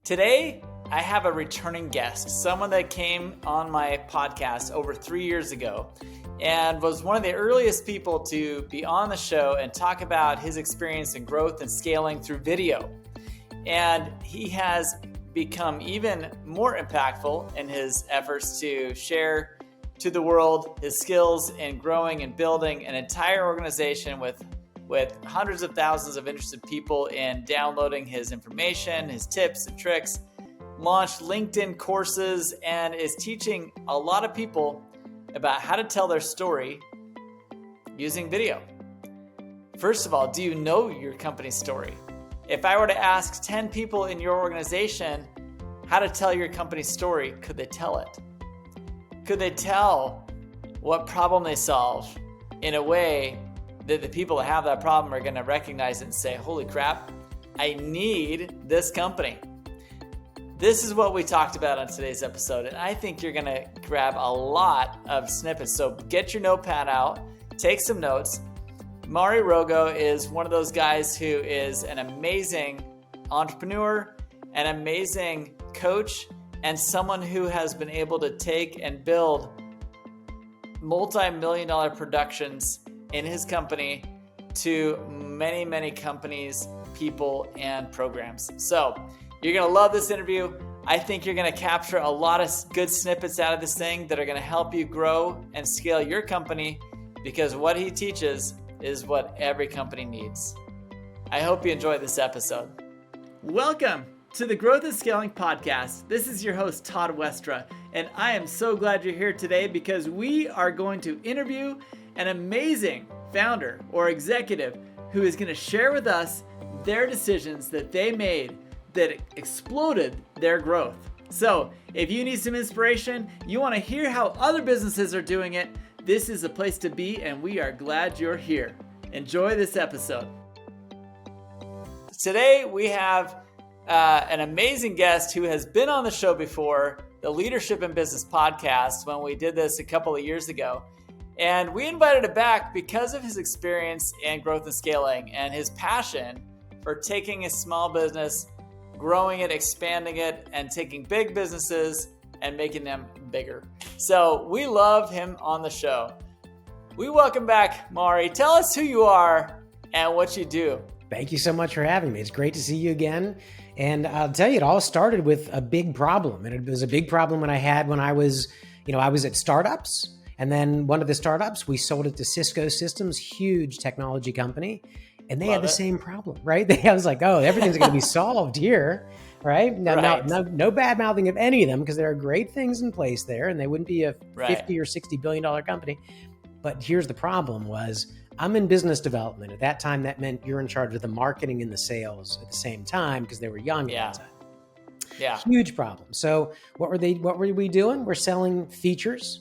Today, I have a returning guest, someone that came on my podcast over 3 years ago and was one of the earliest people to be on the show and talk about his experience in growth and scaling through video. And he has become even more impactful in his efforts to share to the world his skills in growing and building an entire organization with hundreds of thousands of interested people in downloading his information, his tips and tricks, launched LinkedIn courses, and is teaching a lot of people about how to tell their story using video. First of all, do you know your company's story? If I were to ask 10 people in your organization how to tell your company's story, could they tell it? Could they tell what problem they solve in a way that the people that have that problem are going to recognize it and say, holy crap, I need this company. This is what we talked about on today's episode, and I think you're going to grab a lot of snippets. So get your notepad out, take some notes. Maury Rogow is one of those guys who is an amazing entrepreneur, an amazing coach, and someone who has been able to take and build multi-million-dollar productions in his company to many, many companies, people, and programs. So you're going to love this interview. I think you're going to capture a lot of good snippets out of this thing that are going to help you grow and scale your company, because what he teaches is what every company needs. I hope you enjoyed this episode. Welcome to the Growth and Scaling Podcast. This is your host, Todd Westra, and I am so glad you're here today because we are going to interview an amazing founder or executive who is going to share with us their decisions that they made that exploded their growth. So if you need some inspiration, you want to hear how other businesses are doing it, this is a place to be, and we are glad you're here. Enjoy this episode. Today we have an amazing guest who has been on the show before, the Leadership in Business podcast, when we did this a couple of years ago. And we invited him back because of his experience in growth and scaling and his passion for taking a small business, growing it, expanding it, and taking big businesses and making them bigger. So we love him on the show. We welcome back Maury. Tell us who you are and what you do. Thank you so much for having me. It's great to see you again. And I'll tell you, it all started with a big problem. And it was a big problem when I was at startups. And then one of the startups, we sold it to Cisco Systems, huge technology company. And they had the same problem, right? I was like, oh, everything's going to be solved here, right? No bad mouthing of any of them, because there are great things in place there, and they wouldn't be a $50 or $60 billion company. But here's the problem was, I'm in business development. At that time, that meant you're in charge of the marketing and the sales at the same time, because they were young at the time. Yeah. Huge problem. So what were we doing? We're selling features.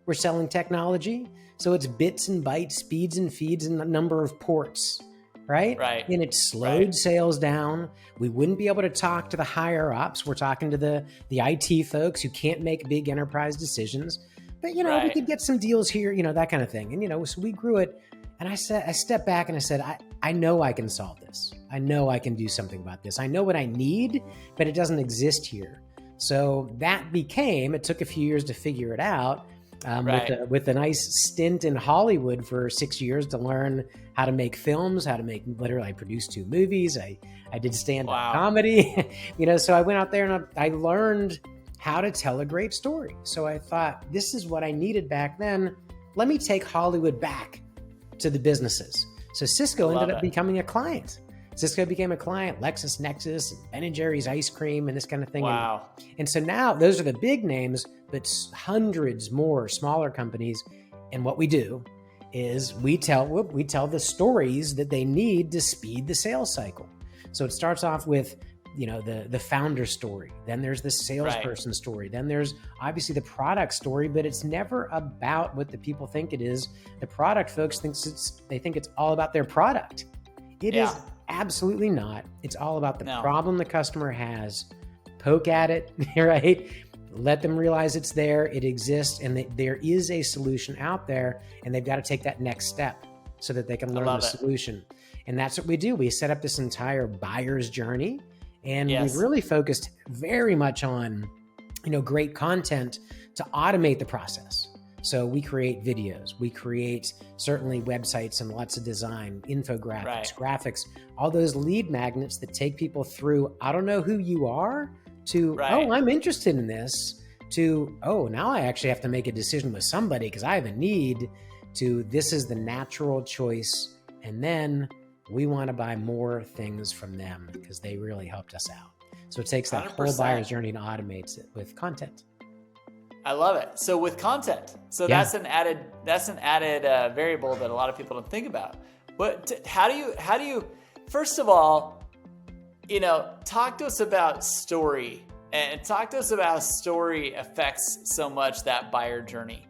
We're selling technology. So it's bits and bytes, speeds and feeds, and the number of ports. Right? And it slowed sales down. We wouldn't be able to talk to the higher ups. We're talking to the IT folks who can't make big enterprise decisions. But, we could get some deals here, that kind of thing. And, so we grew it. And I stepped back and I said, I know I can solve this. I know I can do something about this. I know what I need, but it doesn't exist here. So it took a few years to figure it out. With a nice stint in Hollywood for 6 years to learn how to make films, I produced 2 movies. I did stand-up comedy, so I went out there and I learned how to tell a great story. So I thought, this is what I needed back then. Let me take Hollywood back to the businesses. So Cisco ended up becoming a client. Cisco became a client, LexisNexis, Ben & Jerry's ice cream, and this kind of thing. Wow. And so now those are the big names, but hundreds more smaller companies. And what we do is we tell the stories that they need to speed the sales cycle. So it starts off with, the founder story. Then there's the salesperson story. Then there's obviously the product story, but it's never about what the people think it is. The product folks think it's all about their product. It is absolutely not. It's all about the problem the customer has. Poke at it, right? Let them realize it's there, it exists, and there is a solution out there, and they've got to take that next step so that they can learn the solution. And that's what we do. We set up this entire buyer's journey, And we've really focused very much on, great content to automate the process. So we create videos, we create certainly websites and lots of design, infographics, graphics, all those lead magnets that take people through, I don't know who you are, to, oh, I'm interested in this, to, oh, now I actually have to make a decision with somebody because I have a need, to this is the natural choice. And then we want to buy more things from them because they really helped us out. So it takes that 100%. Whole buyer's journey and automates it with content. I love it. So with content, that's an added variable that a lot of people don't think about. But how do you first of all, talk to us about story, and talk to us about how story affects so much that buyer journey.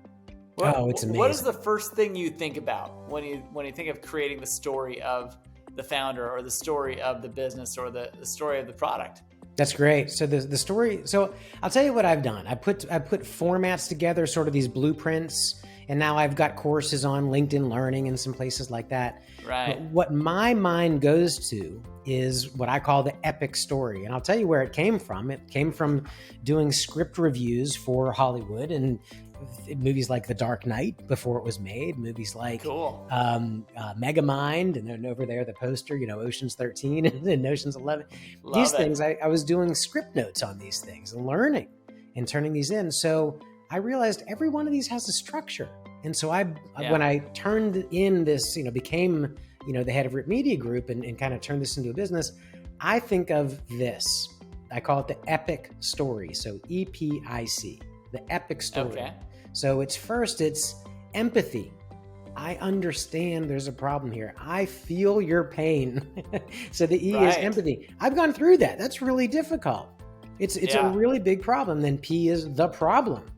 It's amazing. What is the first thing you think about when you think of creating the story of the founder, or the story of the business, or the story of the product? That's great. So the story, so I'll tell you what I've done. I put formats together, sort of these blueprints, and now I've got courses on LinkedIn Learning and some places like that. Right. But what my mind goes to is what I call the epic story. And I'll tell you where it came from. It came from doing script reviews for Hollywood and movies like The Dark Knight before it was made, movies like Megamind, and then over there the poster, Ocean's 13 and Ocean's 11. These things, I was doing script notes on these things and learning and turning these in. So I realized every one of these has a structure. And so when I turned in this, became, the head of Rip Media Group and kind of turned this into a business, I think of this. I call it the epic story. So EPIC, the epic story. Okay. So it's empathy. I understand there's a problem here. I feel your pain. So the E is empathy. I've gone through that. That's really difficult. It's a really big problem. Then P is the problem.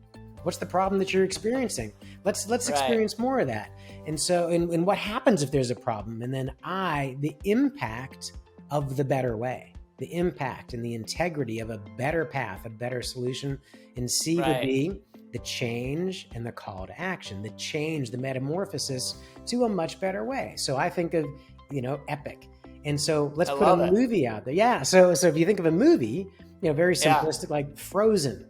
What's the problem that you're experiencing? Let's experience more of that. And so, and what happens if there's a problem? And then the impact of the better way, the impact and the integrity of a better path, a better solution. And C would be the change and the call to action, the change, the metamorphosis to a much better way. So I think of, epic. And so let's put a movie out there. Yeah. So if you think of a movie, very simplistic, like Frozen,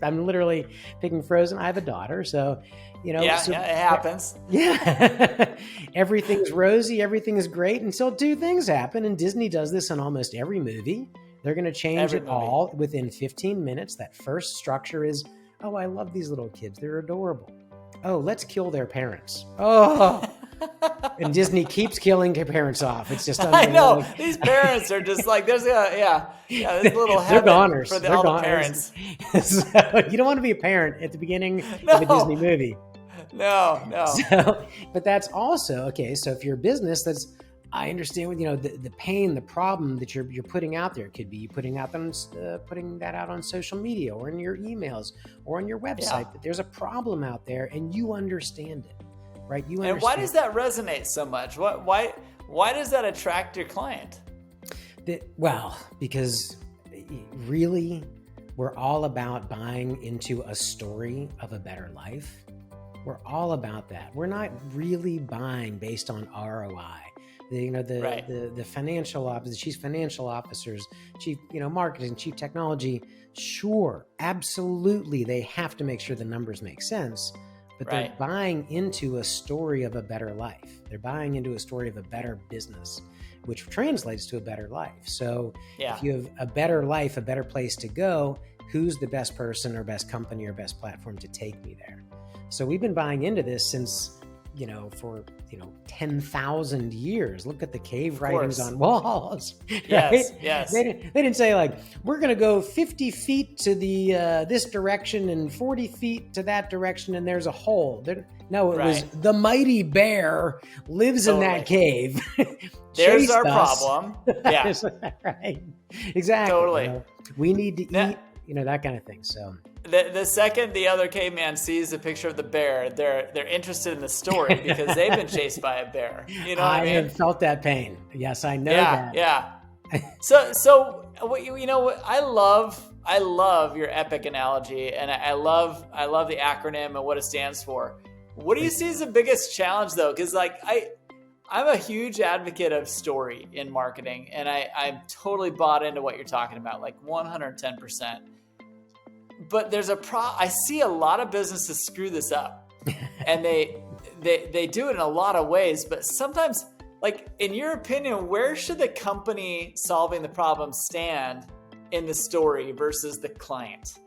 I'm literally picking Frozen. I have a daughter. So, it happens. Yeah. Everything's rosy. Everything is great until two things happen. And Disney does this in almost every movie. They're going to change it all within 15 minutes. That first structure is, oh, I love these little kids. They're adorable. Oh, let's kill their parents. Oh, and Disney keeps killing their parents off. It's just I know these parents are just like there's this little heaven goners. For all the parents. So you don't want to be a parent at the beginning of a Disney movie. No. So, but that's also okay. So if you're a business, I understand the pain, the problem that you're putting out there. It could be you putting that out on social media or in your emails or on your website. But there's a problem out there, and you understand it, right? And why does that resonate so much? Why does that attract your client? Because really, we're all about buying into a story of a better life. We're all about that. We're not really buying based on ROI. The financial office, the chief financial officers, chief, marketing, chief technology. Sure, absolutely. They have to make sure the numbers make sense, but they're buying into a story of a better life. They're buying into a story of a better business, which translates to a better life. So if you have a better life, a better place to go, who's the best person or best company or best platform to take me there? So we've been buying into this since, for 10,000 years. Look at the cave writings on walls. Yes, right? yes. They didn't say like, we're going to go 50 feet to the this direction and 40 feet to that direction, and there's a hole. No, it was the mighty bear lives in that cave. There's our problem. Yeah. Right. Exactly. Totally. We need to eat, that kind of thing. So. The second the other caveman sees a picture of the bear, they're interested in the story because they've been chased by a bear. You know what I mean? have felt that pain. Yes, I know that. Yeah. So I love your epic analogy, and I love the acronym and what it stands for. What do you see as the biggest challenge though? Because I I'm a huge advocate of story in marketing, and I'm totally bought into what you're talking about, like 110%. But there's I see a lot of businesses screw this up, and they do it in a lot of ways. But sometimes, like, in your opinion, where should the company solving the problem stand in the story versus the client?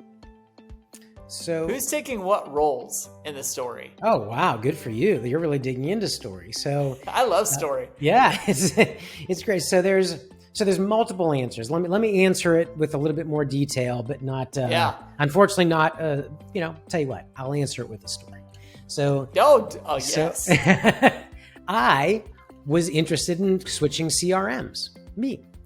So who's taking what roles in the story? Oh, wow. Good for you. You're really digging into story. So I love story. Yeah, it's great. So there's multiple answers. Let me answer it with a little bit more detail, but not, unfortunately not, tell you what, I'll answer it with a story. So, yes. I was interested in switching CRMs,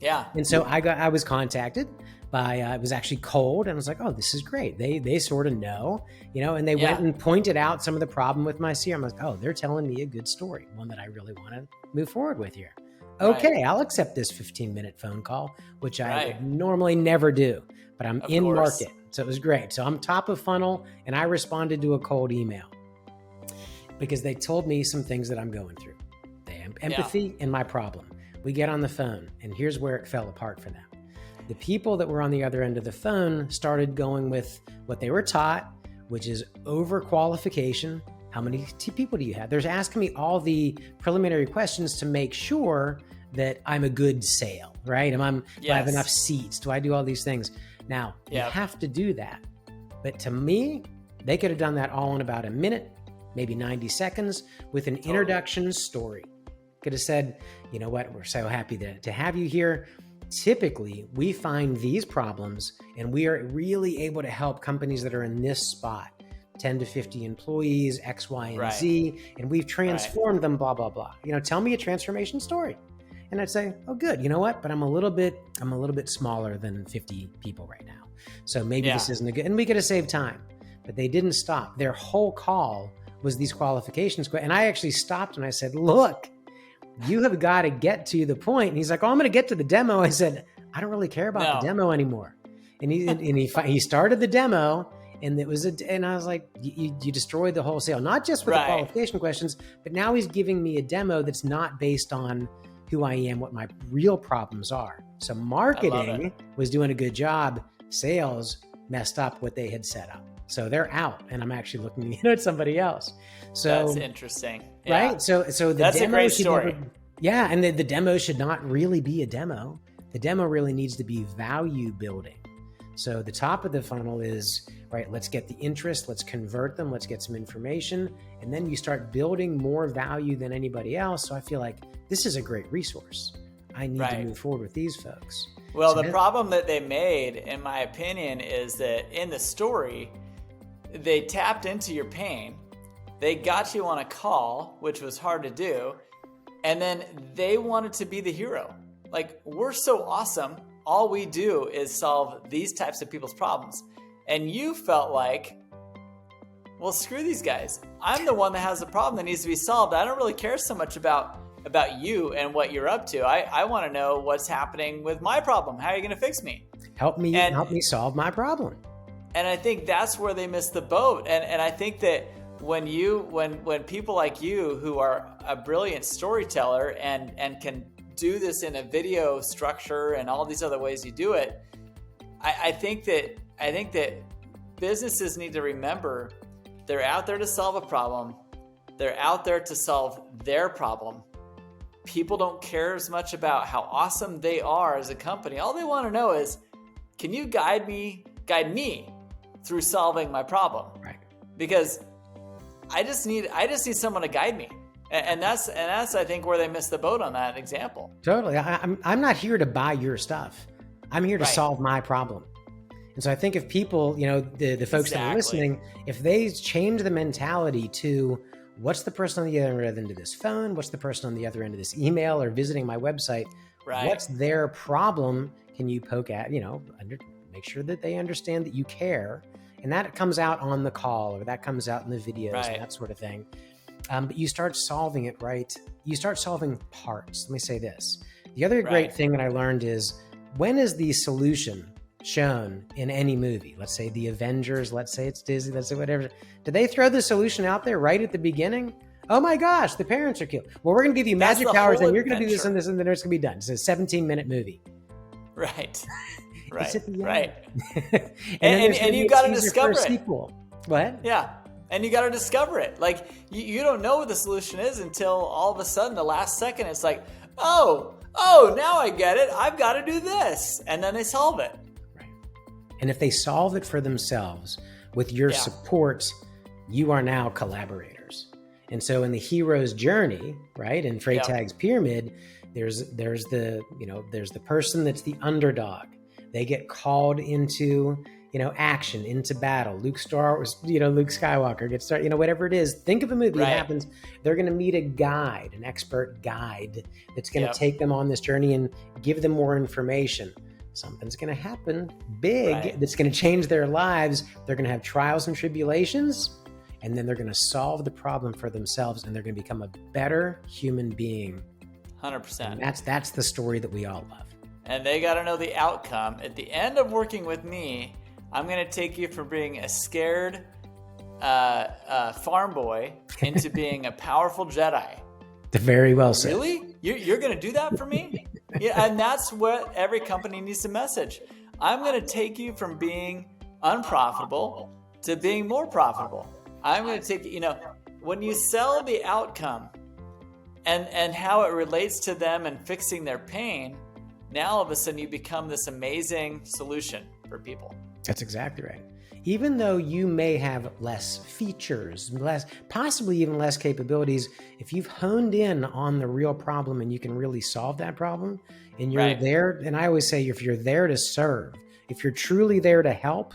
Yeah. And so I was contacted by, it was actually cold, and I was like, oh, this is great. They sort of know, and they went and pointed out some of the problem with my CRM. I was like, oh, they're telling me a good story, one that I really want to move forward with here. Okay, right. I'll accept this 15-minute phone call, which I would normally never do, but I'm in market. So it was great. So I'm top of funnel, and I responded to a cold email because they told me some things that I'm going through. They have empathy in my problem. We get on the phone, and here's where it fell apart for them. The people that were on the other end of the phone started going with what they were taught, which is overqualification. How many people do you have? They're asking me all the preliminary questions to make sure that I'm a good sale, right? Do I have enough seats? Do I do all these things? Now, you have to do that. But to me, they could have done that all in about a minute, maybe 90 seconds with an introduction story. Could have said, you know what, we're so happy to have you here. Typically, we find these problems and we are really able to help companies that are in this spot. 10 to 50 employees, X, Y, and Z, and we've transformed them, blah, blah, blah. Tell me a transformation story. And I'd say, oh, good. You know what? But I'm a little bit smaller than 50 people right now. So maybe this isn't a good, and we could have saved time, but they didn't stop. Their whole call was these qualifications. And I actually stopped and I said, look, you have got to get to the point. And he's like, oh, I'm going to get to the demo. I said, I don't really care about the demo anymore. And he started the demo. And and I was like, you destroyed the whole sale, not just with the qualification questions, but now he's giving me a demo that's not based on who I am, what my real problems are. So marketing was doing a good job. Sales messed up what they had set up. So they're out, and I'm actually looking at somebody else. So that's interesting. Yeah. Right. So the that's demo a great story. And the demo should not really be a demo. The demo really needs to be value building. So the top of the funnel is, right, let's get the interest, let's convert them, let's get some information, and then you start building more value than anybody else. So I feel like this is a great resource. I need to move forward with these folks. Well, the problem that they made, in my opinion, is that in the story, they tapped into your pain. They got you on a call, which was hard to do, and then they wanted to be the hero. Like, we're so awesome. All we do is solve these types of people's problems. And you felt like, well, screw these guys. I'm the one that has the problem that needs to be solved. I don't really care so much about you and what you're up to. I want to know what's happening with my problem. How are you going to fix me? Help me solve my problem. And I think that's where they missed the boat. And I think that when people like you, who are a brilliant storyteller and can do this in a video structure and all these other ways you do it, I think that businesses need to remember they're out there to solve a problem. They're out there to solve their problem. People don't care as much about how awesome they are as a company. All they want to know is, can you guide me through solving my problem? Right. Because I just need someone to guide me. And that's I think where they missed the boat on that example. Totally. I'm not here to buy your stuff. I'm here to solve my problem. And so I think if people, the folks that are listening, if they change the mentality to what's the person on the other end of this phone, what's the person on the other end of this email or visiting my website, what's their problem? Can you poke at, make sure that they understand that you care. And that comes out on the call, or that comes out in the videos and that sort of thing. But you start solving it, right? You start solving parts. Let me say this. The other great thing that I learned is, when is the solution shown in any movie? Let's say the Avengers, let's say it's Disney, let's say whatever. Do they throw the solution out there right at the beginning? Oh my gosh, the parents are killed. Well, we're going to give you magic powers and you're going to do this and this and then it's going to be done. It's a 17-minute movie. Right. Right. and you got to discover it. Sequel. What? Yeah. And you got to discover it. Like you don't know what the solution is until all of a sudden the last second it's like, oh, now I get it. I've got to do this. And then they solve it. Right. And if they solve it for themselves with your support, you are now collaborators. And so in the hero's journey, right, in Freytag's pyramid, there's the person that's the underdog. They get called into, action, into battle. Luke Skywalker gets started, whatever it is. Think of a movie that happens. They're going to meet a guide, an expert guide that's going to take them on this journey and give them more information. Something's going to happen big that's going to change their lives. They're going to have trials and tribulations, and then they're going to solve the problem for themselves, and they're going to become a better human being. 100%. And that's the story that we all love. And they got to know the outcome. At the end of working with me, I'm going to take you from being a scared farm boy into being a powerful Jedi. Very well said. Really? You're going to do that for me? Yeah, and that's what every company needs to message. I'm going to take you from being unprofitable to being more profitable. I'm going to take, when you sell the outcome and how it relates to them and fixing their pain, now all of a sudden you become this amazing solution for people. That's exactly right. Even though you may have less features, possibly even less capabilities, if you've honed in on the real problem and you can really solve that problem, and you're there, and I always say, if you're there to serve, if you're truly there to help,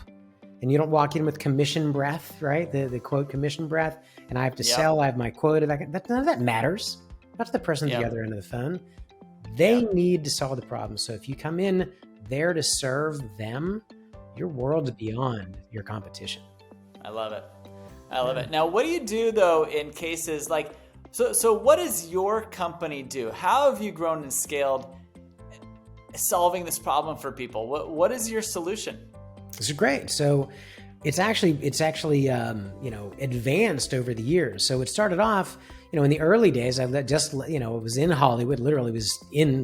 and you don't walk in with commission breath, right? The quote commission breath, and I have to sell, I have my quota, none of that matters. That's the person at the other end of the phone. They need to solve the problem. So if you come in there to serve them, your world's beyond your competition. I love it. Now, what do you do though in cases like, so what does your company do? How have you grown and scaled solving this problem for people? What is your solution? This is great. So it's actually advanced over the years. So it started off, in the early days, I was in Hollywood, literally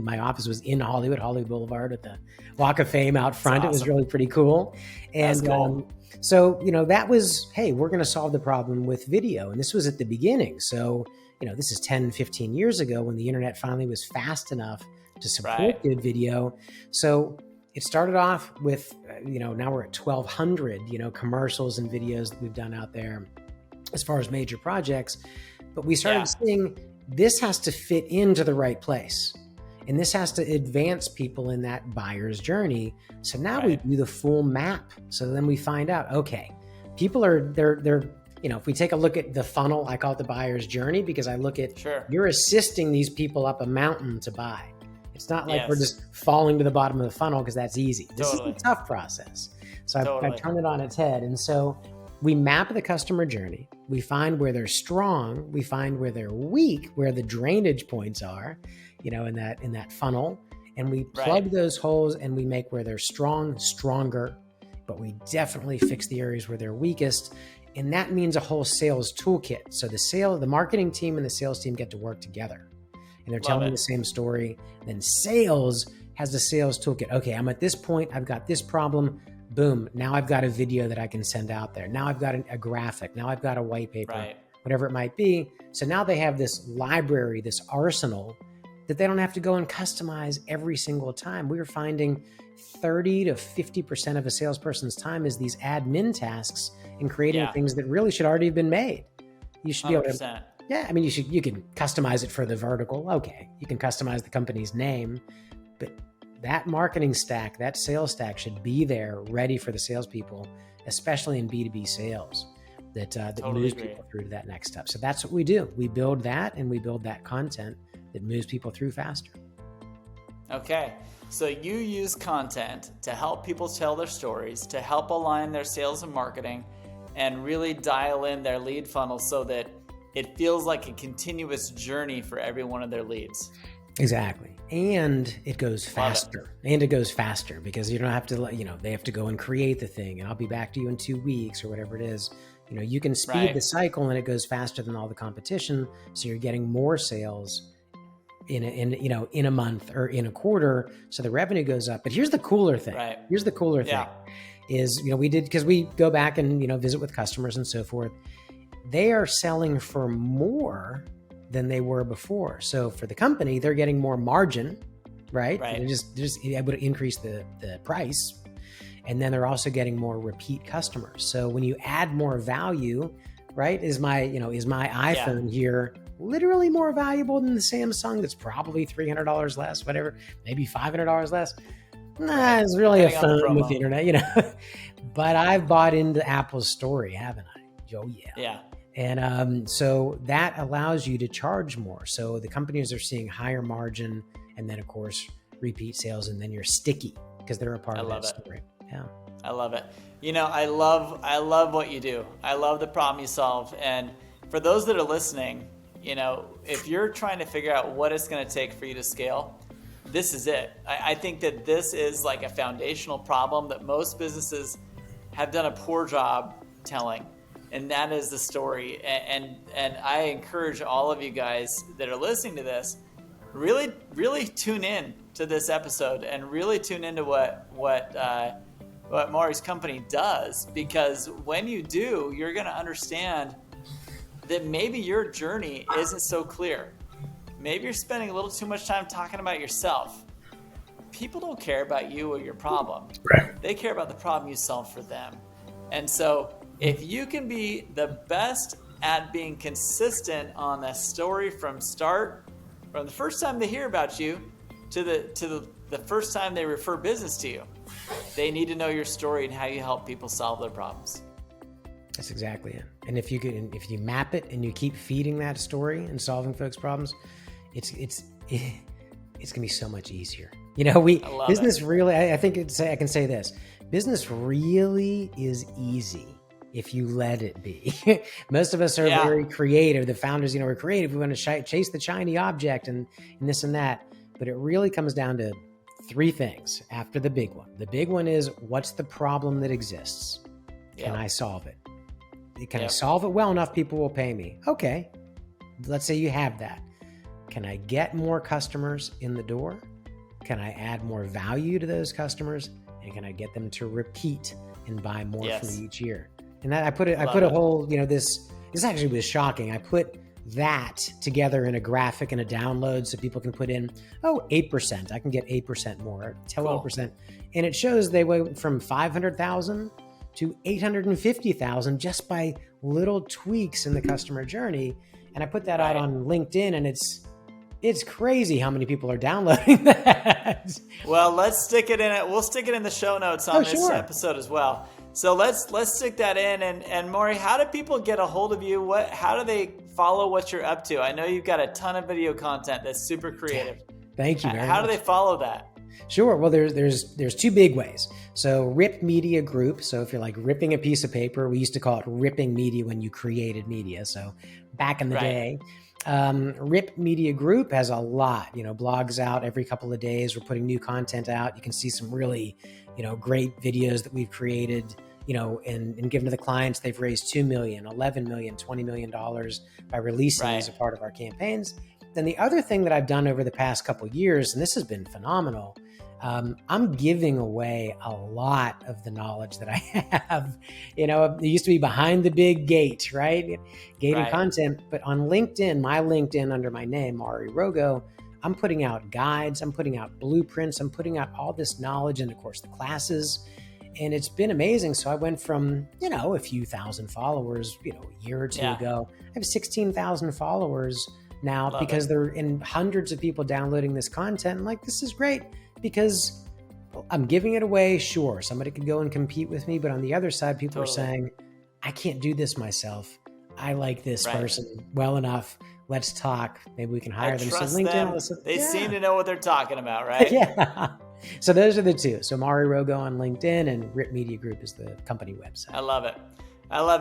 my office was in Hollywood Boulevard at the Walk of Fame out front. Awesome. It was really pretty cool. And that's cool. So that was, hey, we're going to solve the problem with video. And this was at the beginning. So, this is 10, 15 years ago when the internet finally was fast enough to support good video. So it started off with, now we're at 1,200, commercials and videos that we've done out there as far as major projects. But we started seeing this has to fit into the right place. And this has to advance people in that buyer's journey. So now we do the full map. So then we find out, okay, people they're if we take a look at the funnel, I call it the buyer's journey because I look at, you're assisting these people up a mountain to buy. It's not like we're just falling to the bottom of the funnel because that's easy. This is the tough process. So I turn it on its head. And so we map the customer journey. We find where they're strong. We find where they're weak, where the drainage points are, in that funnel. And we plug those holes and we make where they're strong, stronger, but we definitely fix the areas where they're weakest. And that means a whole sales toolkit. So the marketing team and the sales team get to work together. And they're telling the same story. Then sales has the sales toolkit. Okay, I'm at this point. I've got this problem. Boom. Now I've got a video that I can send out there. Now I've got a graphic. Now I've got a white paper, whatever it might be. So now they have this library, this arsenal that they don't have to go and customize every single time. We were finding 30 to 50% of a salesperson's time is these admin tasks and creating things that really should already have been made. You should be 100%. able to. Yeah, I mean, you can customize it for the vertical. Okay, you can customize the company's name, but that marketing stack, that sales stack should be there ready for the salespeople, especially in B2B sales, that moves people through to that next step. So that's what we do. We build that and we build that content that moves people through faster. Okay, so you use content to help people tell their stories, to help align their sales and marketing, and really dial in their lead funnel so that it feels like a continuous journey for every one of their leads. Exactly. And it goes faster. And it goes faster because you don't have to, they have to go and create the thing and I'll be back to you in 2 weeks or whatever it is. You can speed the cycle and it goes faster than all the competition. So you're getting more sales in a month or in a quarter. So the revenue goes up. But here's the cooler thing. Here's the cooler thing is, we did, because we go back and, visit with customers and so forth. They are selling for more than they were before. So for the company, they're getting more margin, right? They're just able to increase the price. And then they're also getting more repeat customers. So when you add more value, right? Is my iPhone here literally more valuable than the Samsung that's probably $300 less, whatever, maybe $500 less? Nah, it's really a phone with the internet, But I've bought into Apple's story, haven't I? Oh, yeah. Yeah. And so that allows you to charge more. So the companies are seeing higher margin, and then of course repeat sales, and then you're sticky because they're a part of that story. Yeah. I love it. I love what you do. I love the problem you solve. And for those that are listening, if you're trying to figure out what it's going to take for you to scale, this is it. I think that this is like a foundational problem that most businesses have done a poor job telling. And that is the story. And I encourage all of you guys that are listening to this, really, really tune in to this episode and really tune into what Maury's company does, because when you do, you're going to understand that maybe your journey isn't so clear. Maybe you're spending a little too much time talking about yourself. People don't care about you or your problem. Right. They care about the problem you solve for them. And so if you can be the best at being consistent on that story from the first time they hear about you to the first time they refer business to you, they need to know your story and how you help people solve their problems. That's exactly it. And if you map it and you keep feeding that story and solving folks' problems, it's gonna be so much easier. Business really, I think I can say this: business really is easy if you let it be. Most of us are very creative. The founders, are creative. We want to chase the shiny object and this and that. But it really comes down to three things after the big one. The big one is, what's the problem that exists? Can I solve it? Can I solve it well enough people will pay me? Okay. Let's say you have that. Can I get more customers in the door? Can I add more value to those customers? And can I get them to repeat and buy more from me each year? And that I put a whole, this actually was shocking. I put that together in a graphic and a download so people can put in, 8%. I can get 8% more, 12%. And it shows they went from 500,000 to 850,000 just by little tweaks in the customer journey. And I put that out on LinkedIn, and it's crazy how many people are downloading that. Well, let's stick it in it. We'll stick it in the show notes on this episode as well. So let's stick that in. And Maury, how do people get a hold of you? How do they follow what you're up to? I know you've got a ton of video content that's super creative. Thank you very much. How do they follow that? Sure. Well, there's two big ways. So Rip Media Group. So if you're like ripping a piece of paper, we used to call it ripping media when you created media. So back in the day, Rip Media Group has a lot, blogs out every couple of days. We're putting new content out. You can see some really, great videos that we've created, and given to the clients. They've raised $2 million, $11 million, $20 million by releasing these as a part of our campaigns. Then the other thing that I've done over the past couple of years, and this has been phenomenal, I'm giving away a lot of the knowledge that I have. It used to be behind the big gate, right? Gated content. But on LinkedIn, my LinkedIn under my name, Maury Rogow, I'm putting out guides, I'm putting out blueprints, I'm putting out all this knowledge, and of course the classes. And it's been amazing. So I went from, a few thousand followers, a year or two ago. I have 16,000 followers now because they're in hundreds of people downloading this content. I'm like, this is great because I'm giving it away. Sure, somebody could go and compete with me. But on the other side, people are saying, I can't do this myself. I like this person well enough. Let's talk. Maybe we can hire them. So LinkedIn, they seem to know what they're talking about, right? So those are the two. So Maury Rogow on LinkedIn, and Rip Media Group is the company website. I love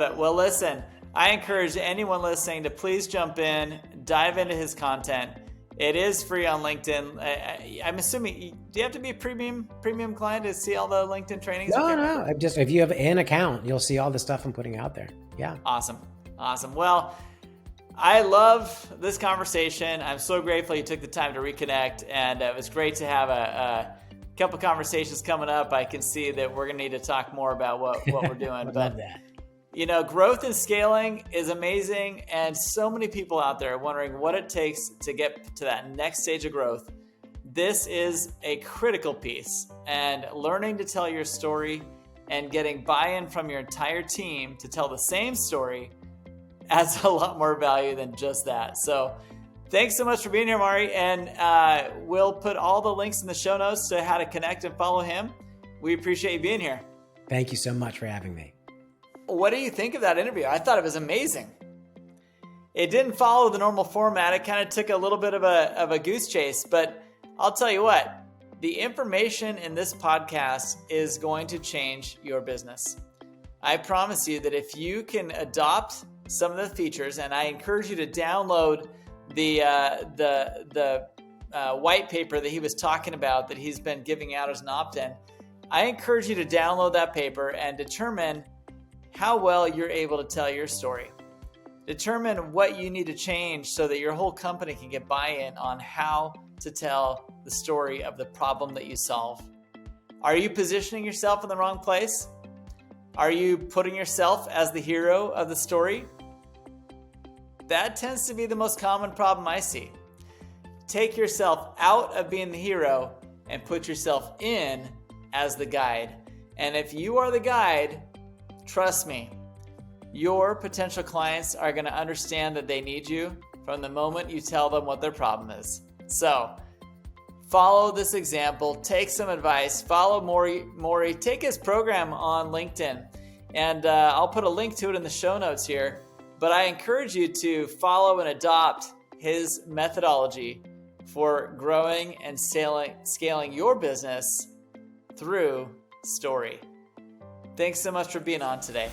it. Well, listen, I encourage anyone listening to please jump in, dive into his content, It is free on LinkedIn. I'm assuming, do you have to be a premium client to see all the LinkedIn trainings? No. If you have an account, you'll see all the stuff I'm putting out there. Yeah. Awesome. Well, I love this conversation. I'm so grateful you took the time to reconnect, and it was great to have a couple conversations coming up. I can see that we're going to need to talk more about what we're doing. I love that. Growth and scaling is amazing, and so many people out there are wondering what it takes to get to that next stage of growth. This is a critical piece, and learning to tell your story and getting buy-in from your entire team to tell the same story adds a lot more value than just that. So thanks so much for being here, Maury, and we'll put all the links in the show notes to how to connect and follow him. We appreciate you being here. Thank you so much for having me. What do you think of that interview? I thought it was amazing. It didn't follow the normal format. It kind of took a little bit of a goose chase, but I'll tell you what, the information in this podcast is going to change your business. I promise you that if you can adopt some of the features, and I encourage you to download the white paper that he was talking about that he's been giving out as an opt-in. I encourage you to download that paper and determine how well you're able to tell your story. Determine what you need to change so that your whole company can get buy-in on how to tell the story of the problem that you solve. Are you positioning yourself in the wrong place? Are you putting yourself as the hero of the story? That tends to be the most common problem I see. Take yourself out of being the hero and put yourself in as the guide. And if you are the guide, trust me, your potential clients are going to understand that they need you from the moment you tell them what their problem is. So follow this example, take some advice, follow Maury, take his program on LinkedIn, and I'll put a link to it in the show notes here. But I encourage you to follow and adopt his methodology for growing and scaling your business through story. Thanks so much for being on today.